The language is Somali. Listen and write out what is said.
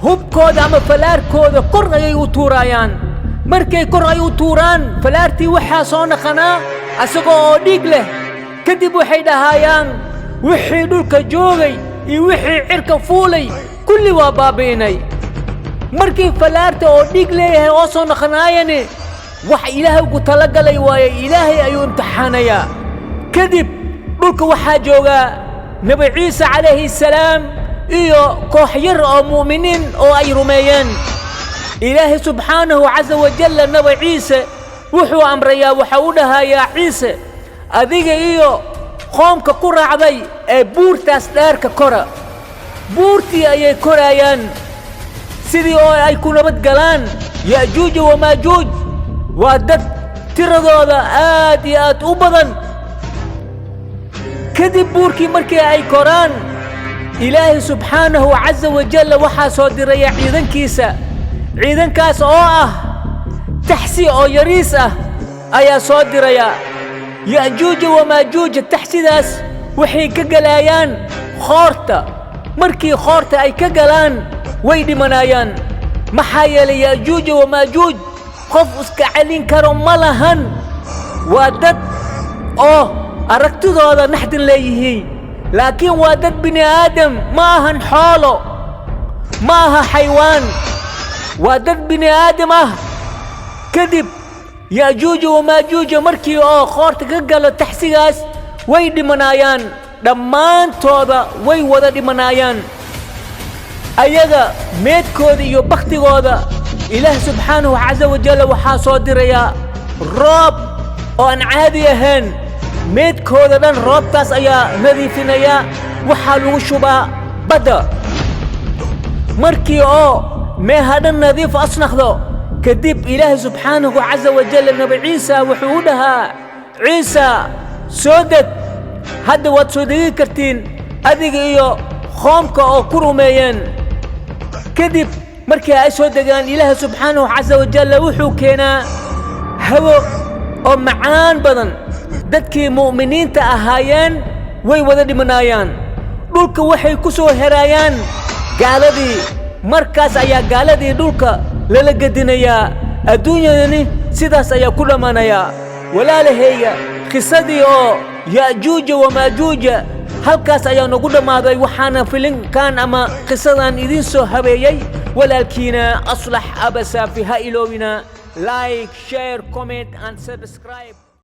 hubkooda ama falaarkooda kor ayay u tuurayaan. markay kor ay u tuuraan falaartii waxaa soo naqanaa asagoo oo dhiig leh. kadib waxay dhahayaan wixii dhulka joogay iyo wixii cirka fuulay kulli waa baabi'inay. markii falaarta oo dhiig leeyahay oo soo naqanaayani wax ilaahay ugu talagalay waaye, ilaahay ayuu imtixaanayaa. kadib dhulka waxaa joogaa nabi ciise calayhi salaam iyo koox yar oo mu'miniin oo ay rumeeyeen. ilaahay subxaanahu caza wajalla nabi ciise wuxuu amrayaa, waxa u dhahayaa ciise adiga iyo qoomka ku raacday ee buurtaas dheerka kora. buurtii ayay korayaan sidii oo ay ku nabad galaan ya'juuj wamaajuuj. waa dad tiradooda aad iyo aad u badan. kadib buurkii markii ay koraan ilaahay subxaanahu caza wajalla waxaa soo diraya ciidankiisa. ciidankaas oo ah taxsi oo yariis ah ayaa soo diraya. ya'juuj wamaajuuj taxsidaas waxay ka galayaan khoorta. markii khoorta ay ka galaan way dhimanayaan. maxaa yeelay ya'juuj wamaajuuj qof iska celin karo ma lahan. waa dad oo aragtidooda naxdin leeyihiin, laakiin waa dad bini aadam, ma ahan xoolo, ma aha xaywaan, waa dad bini aadam ah. kadib ya'juuj wamaajuuj markii oo khoorta ka galo taxsigaas way dhimanayaan. dhammaantooda way wada dhimanayaan. ayaga meedkooda iyo baktigooda ilaah subxaanahu caza wajalla waxaa soo dirayaa roob oo aan caadi ahayn. meedkooda dhan roobtaas ayaa nadiifinaya, waxaa lagu shubaa badda. markii oo meeha dhan nadiif asnaqdo kadib ilaahay subxaanahu caza wajalla nabi ciisa wuxuu u dhahaa ciisa soo deg, hadda waad soo degi kartiin adiga iyo qoomka oo ku rumeeyeen. kadib markii ay soo degaan ilaahay subxaanahu caza wajalla wuxuu keenaa hawo oo macaan badan. dadkii mu'miniinta ahaayeen way wada dhimanayaan. dhulka waxay ku soo heraayaan gaaladii. markaas ayaa gaaladii dhulka lala gedinayaa. adduunyadani sidaas ayaa ku dhammaanayaa. walaalahayga qisadii oo ya'juuj wamaajuuj halkaas ayaa nagu dhammaaday. waxaana filinkan ama qisadan idiin soo habeeyey walaalkiina aslax abasaafi. ha iloowina like, share, comment and subscribe.